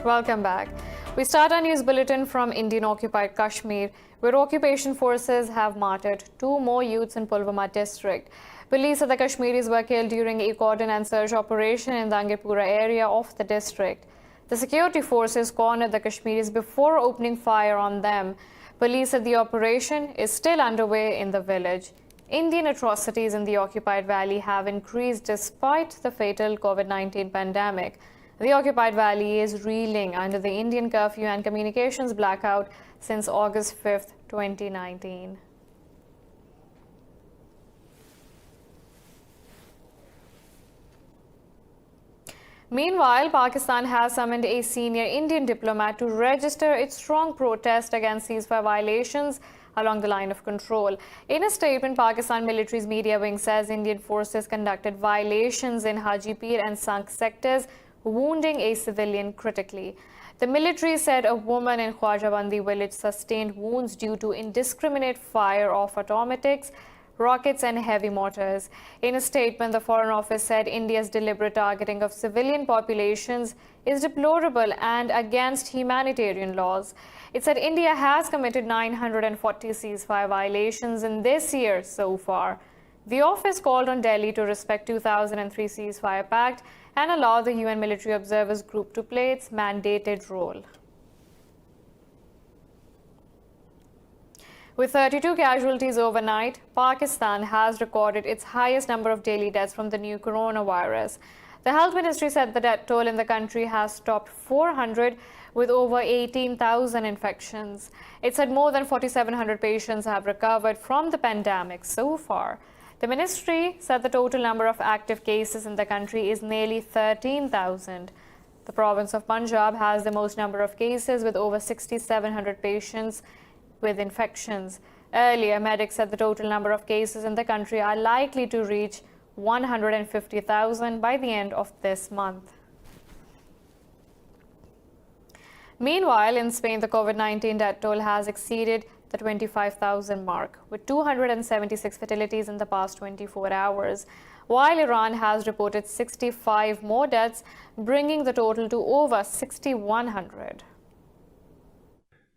Welcome back. We start our news bulletin from Indian-occupied Kashmir, where occupation forces have martyred 2 more youths in Pulwama district. Police said the Kashmiris were killed during a cordon and search operation in the Angepura area of the district. The security forces cornered the Kashmiris before opening fire on them. Police said the operation is still underway in the village. Indian atrocities in the occupied valley have increased despite the fatal COVID-19 pandemic. The occupied valley is reeling under the Indian curfew and communications blackout since August 5, 2019. Meanwhile, Pakistan has summoned a senior Indian diplomat to register its strong protest against ceasefire violations along the line of control. In a statement, Pakistan military's media wing says Indian forces conducted violations in Hajipir and Sank sectors, wounding a civilian critically. The military said a woman in Khwajabandi village sustained wounds due to indiscriminate fire of automatics, rockets and heavy mortars. In a statement, the Foreign Office said India's deliberate targeting of civilian populations is deplorable and against humanitarian laws. It said India has committed 940 ceasefire violations in this year so far. The office called on Delhi to respect 2003 ceasefire pact and allow the UN Military Observers Group to play its mandated role. With 32 casualties overnight, Pakistan has recorded its highest number of daily deaths from the new coronavirus. The Health Ministry said the death toll in the country has topped 400 with over 18,000 infections. It said more than 4,700 patients have recovered from the pandemic so far. The ministry said the total number of active cases in the country is nearly 13,000. The province of Punjab has the most number of cases with over 6,700 patients with infections. Earlier, medics said the total number of cases in the country are likely to reach 150,000 by the end of this month. Meanwhile, in Spain, the COVID-19 death toll has exceeded the 25,000 mark, with 276 fatalities in the past 24 hours, while Iran has reported 65 more deaths, bringing the total to over 6,100.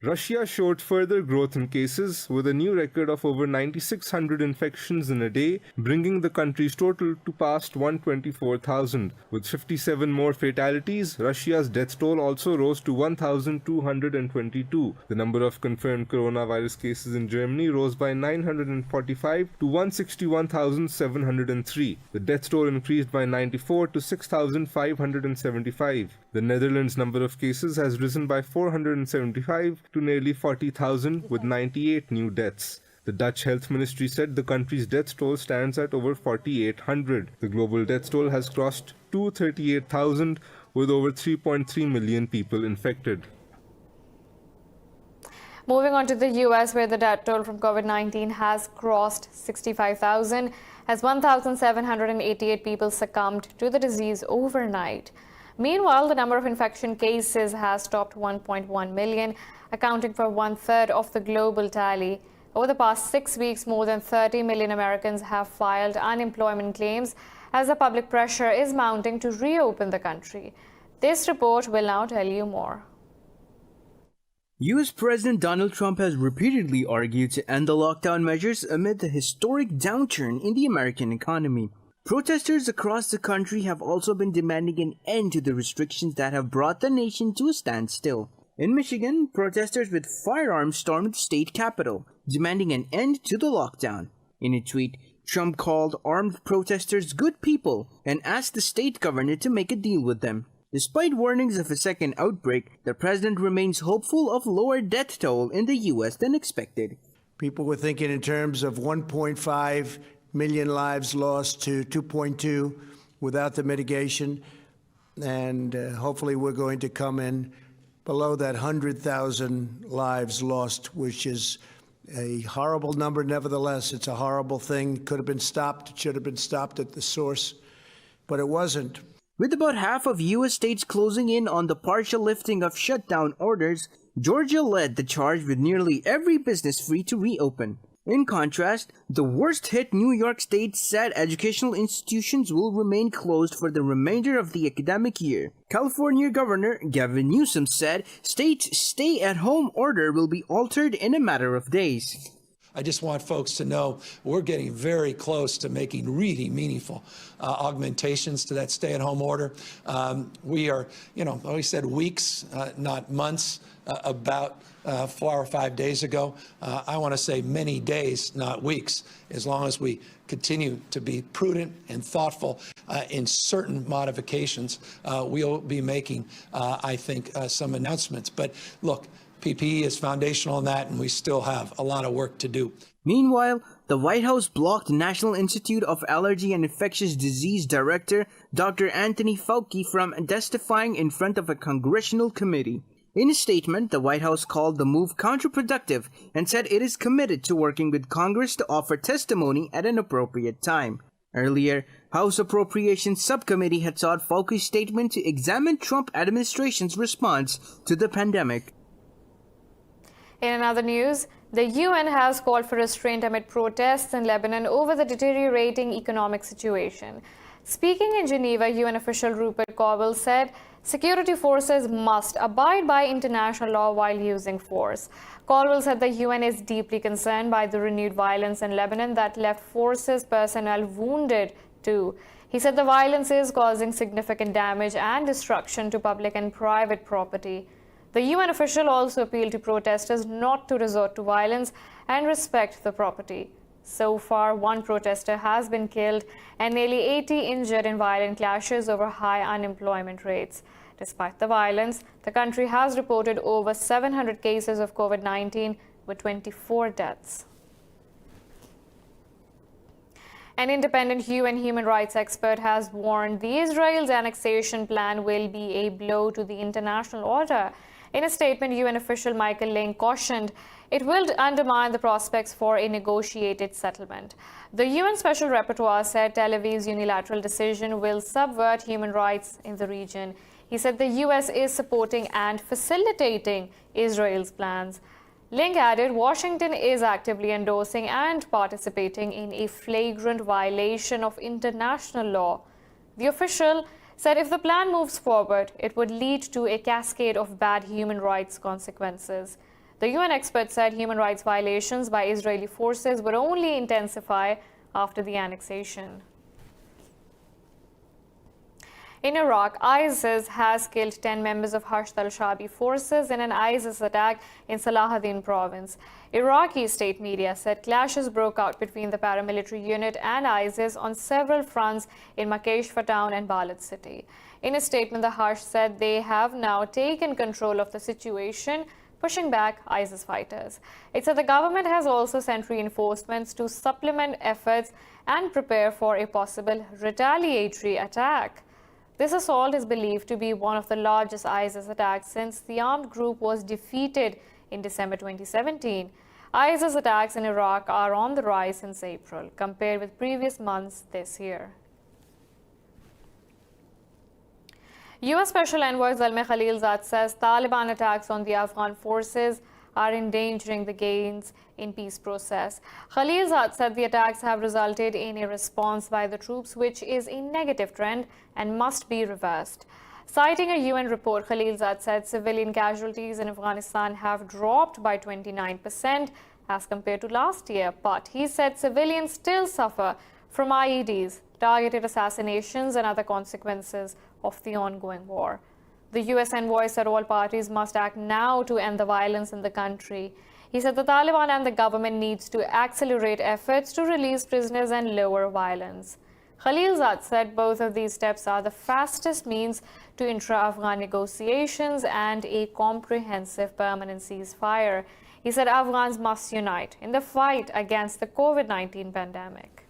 Russia showed further growth in cases with a new record of over 9,600 infections in a day, bringing the country's total to past 124,000. With 57 more fatalities, Russia's death toll also rose to 1,222. The number of confirmed coronavirus cases in Germany rose by 945 to 161,703. The death toll increased by 94 to 6,575. The Netherlands' number of cases has risen by 475 to nearly 40,000 with 98 new deaths. The Dutch Health Ministry said the country's death toll stands at over 4,800. The global death toll has crossed 238,000 with over 3.3 million people infected. Moving on to the US, where the death toll from COVID-19 has crossed 65,000 as 1,788 people succumbed to the disease overnight. Meanwhile, the number of infection cases has topped 1.1 million, accounting for 1/3 of the global tally. Over the past 6 weeks, more than 30 million Americans have filed unemployment claims as the public pressure is mounting to reopen the country. This report will now tell you more. U.S. President Donald Trump has repeatedly argued to end the lockdown measures amid the historic downturn in the American economy. Protesters across the country have also been demanding an end to the restrictions that have brought the nation to a standstill. In Michigan, protesters with firearms stormed the state capitol, demanding an end to the lockdown. In a tweet, Trump called armed protesters good people and asked the state governor to make a deal with them. Despite warnings of a second outbreak, the president remains hopeful of lower death toll in the U.S. than expected. People were thinking in terms of 1.5 million lives lost to 2.2 without the mitigation, and hopefully we're going to come in below that 100,000 lives lost, which is a horrible number. Nevertheless, it's a horrible thing. It could have been stopped. It should have been stopped at the source, but it wasn't. With about half of U.S. states closing in on the partial lifting of shutdown orders, Georgia led the charge with nearly every business free to reopen. In contrast, the worst-hit New York State said educational institutions will remain closed for the remainder of the academic year. California Governor Gavin Newsom said state's stay-at-home order will be altered in a matter of days. I just want folks to know we're getting very close to making really meaningful augmentations to that stay-at-home order. We are, we said weeks, not months, about 4 or 5 days ago. I want to say many days, not weeks, as long as we continue to be prudent and thoughtful in certain modifications. We'll be making, I think, some announcements. But look, PPE is foundational in that, and we still have a lot of work to do. Meanwhile, the White House blocked National Institute of Allergy and Infectious Disease Director Dr. Anthony Fauci from testifying in front of a congressional committee. In a statement, the White House called the move counterproductive and said it is committed to working with Congress to offer testimony at an appropriate time. Earlier, House Appropriations Subcommittee had sought Fauci's statement to examine Trump administration's response to the pandemic. In another news, the UN has called for restraint amid protests in Lebanon over the deteriorating economic situation. Speaking in Geneva, UN official Rupert Colville said security forces must abide by international law while using force. Colville said the UN is deeply concerned by the renewed violence in Lebanon that left forces personnel wounded too. He said the violence is causing significant damage and destruction to public and private property. The UN official also appealed to protesters not to resort to violence and respect the property. So far, 1 protester has been killed and nearly 80 injured in violent clashes over high unemployment rates. Despite the violence, the country has reported over 700 cases of COVID-19 with 24 deaths. An independent UN human rights expert has warned the Israel's annexation plan will be a blow to the international order. In a statement, UN official Michael Lynk cautioned it will undermine the prospects for a negotiated settlement. The UN Special Rapporteur said Tel Aviv's unilateral decision will subvert human rights in the region. He said the US is supporting and facilitating Israel's plans. Lynk added Washington is actively endorsing and participating in a flagrant violation of international law. The official said if the plan moves forward, it would lead to a cascade of bad human rights consequences. The UN expert said human rights violations by Israeli forces would only intensify after the annexation. In Iraq, ISIS has killed 10 members of Hashd al-Shabi forces in an ISIS attack in Salahuddin province. Iraqi state media said clashes broke out between the paramilitary unit and ISIS on several fronts in Makeshfa town and Balad city. In a statement, the Hashd said they have now taken control of the situation, pushing back ISIS fighters. It said the government has also sent reinforcements to supplement efforts and prepare for a possible retaliatory attack. This assault is believed to be one of the largest ISIS attacks since the armed group was defeated in December 2017. ISIS attacks in Iraq are on the rise since April, compared with previous months this year. U.S. Special Envoy Zalmay Khalilzad says Taliban attacks on the Afghan forces are endangering the gains in peace process. Khalilzad said the attacks have resulted in a response by the troops, which is a negative trend and must be reversed. Citing a UN report, Khalilzad said civilian casualties in Afghanistan have dropped by 29% as compared to last year, but he said civilians still suffer from IEDs, targeted assassinations and other consequences of the ongoing war. The U.S. envoy said all parties must act now to end the violence in the country. He said the Taliban and the government needs to accelerate efforts to release prisoners and lower violence. Khalilzad said both of these steps are the fastest means to intra-Afghan negotiations and a comprehensive permanent ceasefire. He said Afghans must unite in the fight against the COVID-19 pandemic.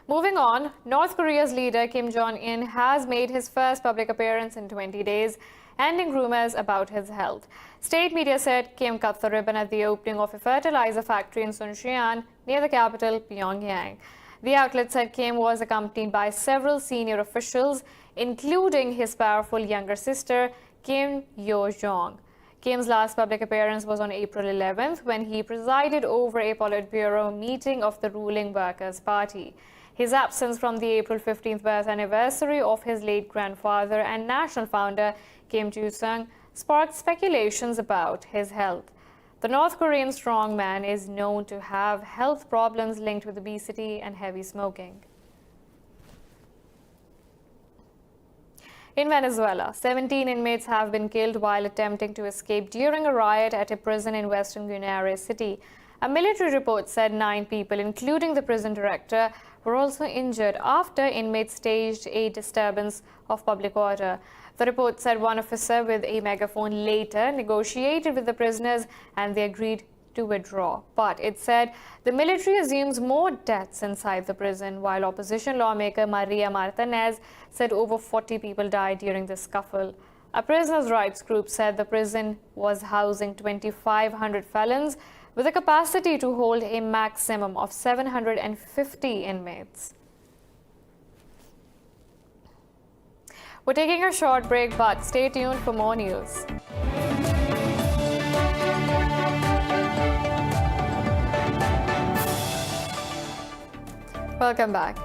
Moving on, North Korea's leader Kim Jong-un has made his first public appearance in 20 days, ending rumors about his health. State media said Kim cut the ribbon at the opening of a fertilizer factory in Suncheon, near the capital, Pyongyang. The outlet said Kim was accompanied by several senior officials, including his powerful younger sister, Kim Yo-jong. Kim's last public appearance was on April 11th when he presided over a Politburo meeting of the ruling Workers' Party. His absence from the April 15th birth anniversary of his late grandfather and national founder Kim Il-sung sparked speculations about his health. The North Korean strongman is known to have health problems linked with obesity and heavy smoking. In Venezuela, 17 inmates have been killed while attempting to escape during a riot at a prison in western Guanare City. A military report said 9 people, including the prison director, were also injured after inmates staged a disturbance of public order. The report said one officer with a megaphone later negotiated with the prisoners and they agreed to withdraw. But it said the military assumes more deaths inside the prison, while opposition lawmaker Maria Martinez said over 40 people died during the scuffle. A prisoners' rights group said the prison was housing 2,500 felons with a capacity to hold a maximum of 750 inmates. We're taking a short break, but stay tuned for more news. Welcome back.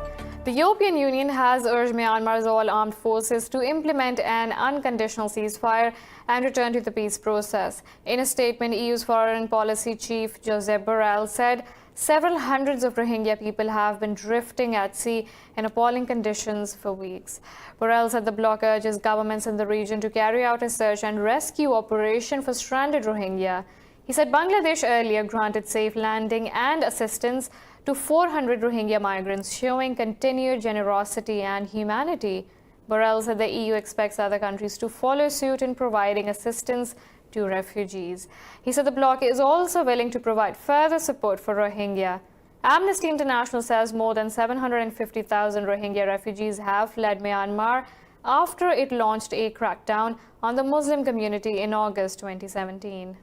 The European Union has urged Myanmar's all-armed forces to implement an unconditional ceasefire and return to the peace process. In a statement, EU's Foreign Policy Chief Josep Borrell said several hundreds of Rohingya people have been drifting at sea in appalling conditions for weeks. Borrell said the bloc urges governments in the region to carry out a search and rescue operation for stranded Rohingya. He said Bangladesh earlier granted safe landing and assistance to 400 Rohingya migrants, showing continued generosity and humanity. Borrell said the EU expects other countries to follow suit in providing assistance to refugees. He said the bloc is also willing to provide further support for Rohingya. Amnesty International says more than 750,000 Rohingya refugees have fled Myanmar after it launched a crackdown on the Muslim community in August 2017.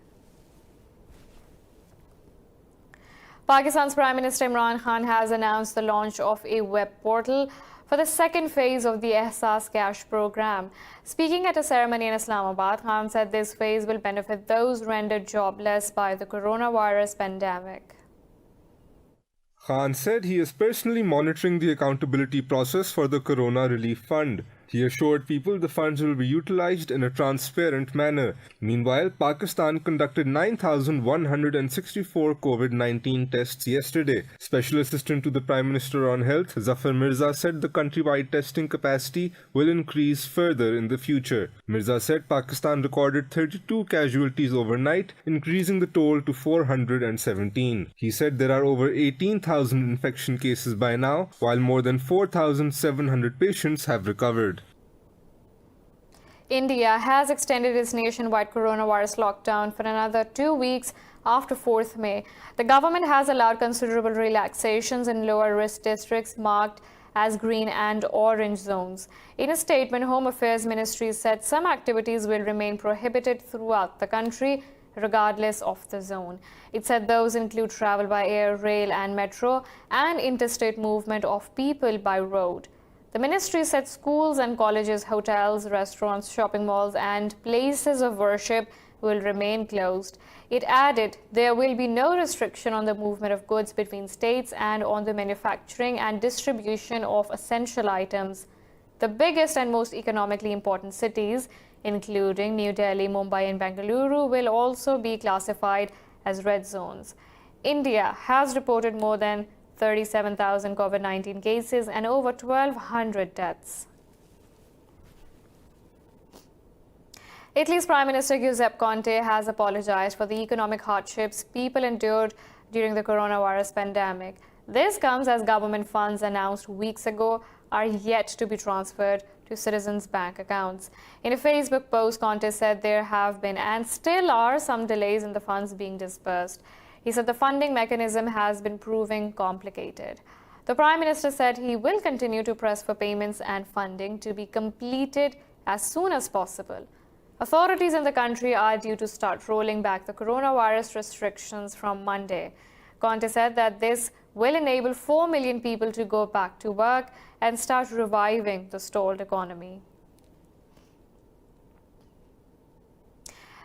Pakistan's Prime Minister Imran Khan has announced the launch of a web portal for the second phase of the Ehsaas Cash program. Speaking at a ceremony in Islamabad, Khan said this phase will benefit those rendered jobless by the coronavirus pandemic. Khan said he is personally monitoring the accountability process for the Corona Relief Fund. He assured people the funds will be utilized in a transparent manner. Meanwhile, Pakistan conducted 9,164 COVID-19 tests yesterday. Special Assistant to the Prime Minister on Health, Zafar Mirza, said the countrywide testing capacity will increase further in the future. Mirza said Pakistan recorded 32 casualties overnight, increasing the toll to 417. He said there are over 18,000 infection cases by now, while more than 4,700 patients have recovered. India has extended its nationwide coronavirus lockdown for another 2 weeks after 4th May. The government has allowed considerable relaxations in lower risk districts marked as green and orange zones. In a statement, Home Affairs Ministry said some activities will remain prohibited throughout the country regardless of the zone. It said those include travel by air, rail and metro and interstate movement of people by road. The ministry said schools and colleges, hotels, restaurants, shopping malls and places of worship will remain closed. It added there will be no restriction on the movement of goods between states and on the manufacturing and distribution of essential items. The biggest and most economically important cities, including New Delhi, Mumbai and Bengaluru, will also be classified as red zones. India has reported more than 37,000 COVID-19 cases and over 1,200 deaths. Italy's Prime Minister Giuseppe Conte has apologized for the economic hardships people endured during the coronavirus pandemic. This comes as government funds announced weeks ago are yet to be transferred to citizens' bank accounts. In a Facebook post, Conte said there have been and still are some delays in the funds being disbursed. He said the funding mechanism has been proving complicated. The Prime Minister said he will continue to press for payments and funding to be completed as soon as possible. Authorities in the country are due to start rolling back the coronavirus restrictions from Monday. Conte said that this will enable 4 million people to go back to work and start reviving the stalled economy.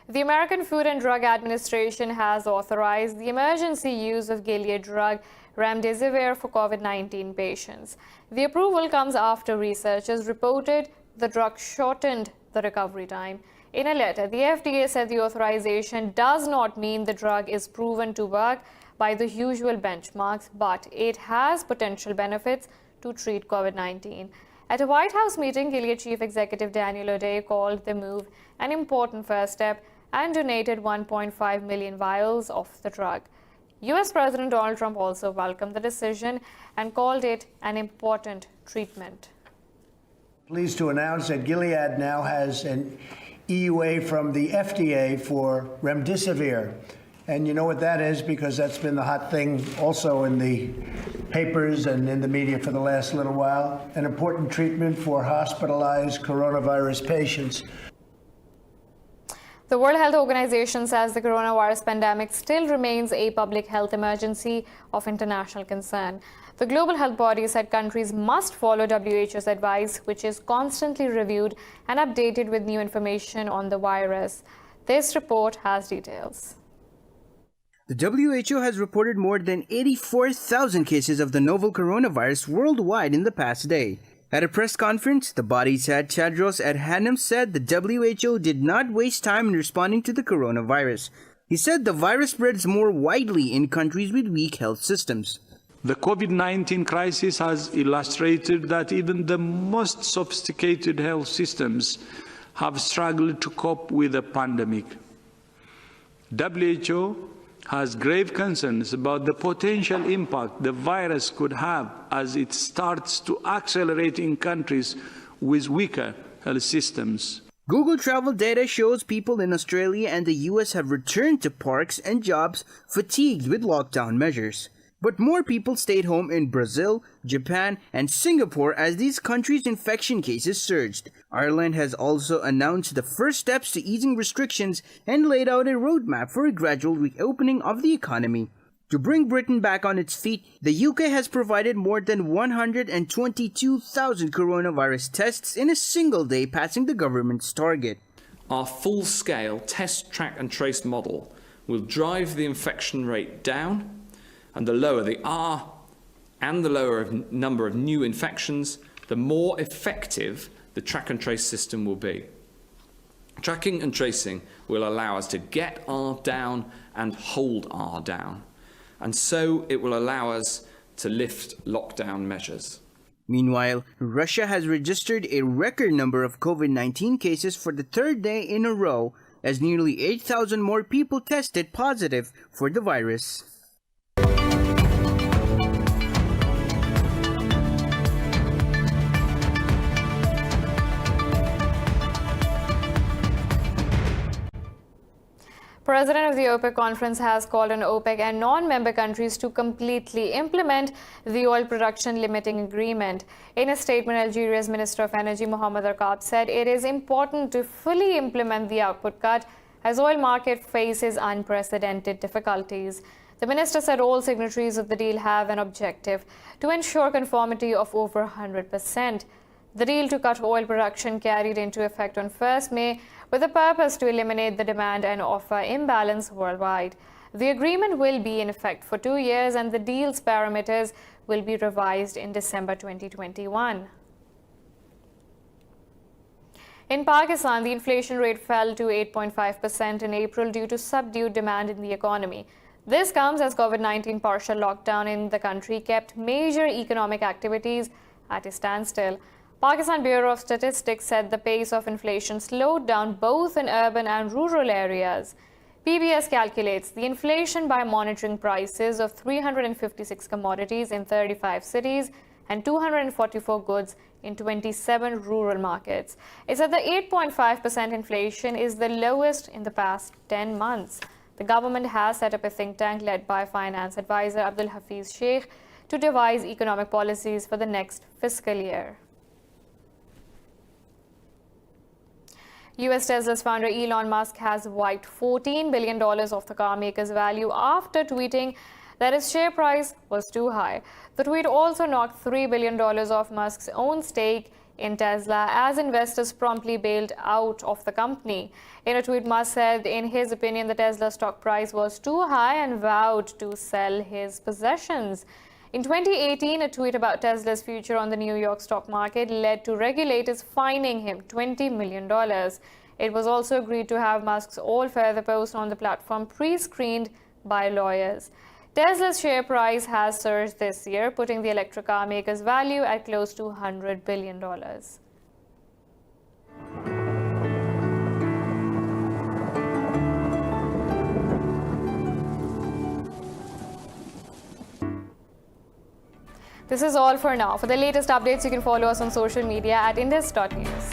The American Food and Drug Administration has authorized the emergency use of Gilead drug REMDESIVIR for COVID-19 patients. The approval comes after researchers reported the drug shortened the recovery time. In a letter, the FDA said the authorization does not mean the drug is proven to work by the usual benchmarks, but it has potential benefits to treat COVID-19. At a White House meeting, Gilead Chief Executive Daniel O'Day called the move an important first step and donated 1.5 million vials of the drug. US President Donald Trump also welcomed the decision and called it an important treatment. Pleased to announce that Gilead now has an EUA from the FDA for remdesivir. And you know what that is, because that's been the hot thing also in the papers and in the media for the last little while. An important treatment for hospitalized coronavirus patients. The World Health Organization says the coronavirus pandemic still remains a public health emergency of international concern. The global health body said countries must follow WHO's advice, which is constantly reviewed and updated with new information on the virus. This report has details. The WHO has reported more than 84,000 cases of the novel coronavirus worldwide in the past day. At a press conference, the body's head Tedros Adhanom said the WHO did not waste time in responding to the coronavirus. He said the virus spreads more widely in countries with weak health systems. The COVID-19 crisis has illustrated that even the most sophisticated health systems have struggled to cope with the pandemic. WHO has grave concerns about the potential impact the virus could have as it starts to accelerate in countries with weaker health systems. Google travel data shows people in Australia and the US have returned to parks and jobs fatigued with lockdown measures. But more people stayed home in Brazil, Japan, and Singapore as these countries' infection cases surged. Ireland has also announced the first steps to easing restrictions and laid out a roadmap for a gradual reopening of the economy. To bring Britain back on its feet, the UK has provided more than 122,000 coronavirus tests in a single day, passing the government's target. Our full-scale test, track and trace model will drive the infection rate down, and the lower the R and the lower number of new infections, the more effective the track and trace system will be. Tracking and tracing will allow us to get R down and hold R down, and so it will allow us to lift lockdown measures. Meanwhile, Russia has registered a record number of COVID-19 cases for the third day in a row, as nearly 8,000 more people tested positive for the virus. President of the OPEC conference has called on OPEC and non-member countries to completely implement the oil production limiting agreement. In a statement, Algeria's Minister of Energy, Mohamed Arkab, said it is important to fully implement the output cut as oil market faces unprecedented difficulties. The minister said all signatories of the deal have an objective to ensure conformity of over 100%. The deal to cut oil production carried into effect on 1st May with a purpose to eliminate the demand and offer imbalance worldwide. The agreement will be in effect for 2 years and the deal's parameters will be revised in December 2021. In Pakistan, the inflation rate fell to 8.5% in April due to subdued demand in the economy. This comes as COVID-19 partial lockdown in the country kept major economic activities at a standstill. Pakistan Bureau of Statistics said the pace of inflation slowed down both in urban and rural areas. PBS calculates the inflation by monitoring prices of 356 commodities in 35 cities and 244 goods in 27 rural markets. It said the 8.5% inflation is the lowest in the past 10 months. The government has set up a think tank led by finance advisor Abdul Hafiz Sheikh to devise economic policies for the next fiscal year. US Tesla's founder Elon Musk has wiped $14 billion off the car maker's value after tweeting that his share price was too high. The tweet also knocked $3 billion off Musk's own stake in Tesla as investors promptly bailed out of the company. In a tweet, Musk said in his opinion the Tesla stock price was too high and vowed to sell his possessions. In 2018, a tweet about Tesla's future on the New York stock market led to regulators fining him $20 million. It was also agreed to have Musk's all further posts on the platform pre-screened by lawyers. Tesla's share price has surged this year, putting the electric car maker's value at close to $100 billion. This is all for now. For the latest updates, you can follow us on social media at indus.news.